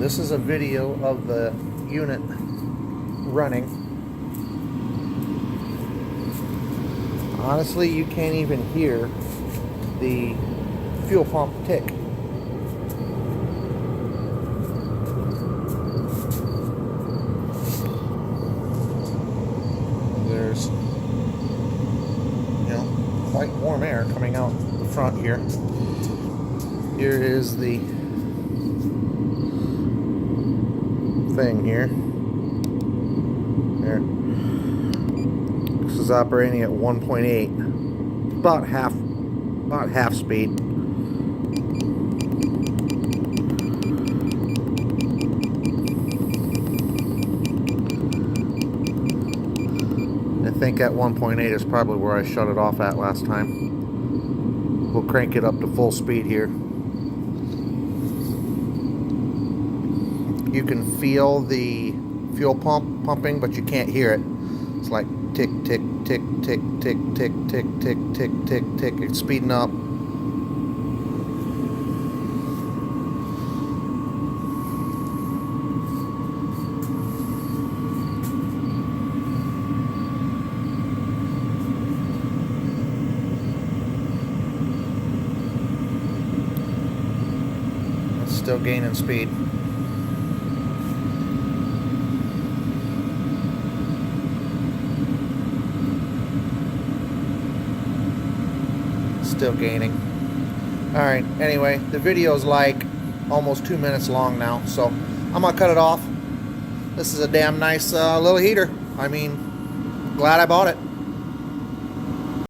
This is a video of the unit running. Honestly, you can't even hear the fuel pump tick. There's, quite warm air coming out the front here. Here is the thing here. There. This is operating at 1.8, about half speed. I think at 1.8 is probably where I shut it off at last time. We'll crank it up to full speed here. You can feel the fuel pump pumping, but you can't hear it. It's like tick, tick, tick, tick, tick, tick, tick, tick, tick, tick, tick. It's speeding up. It's still gaining speed. Still gaining. Alright, anyway, the video's like almost 2 minutes long now, so I'm gonna cut it off. This is a damn nice little heater. I mean, glad I bought it.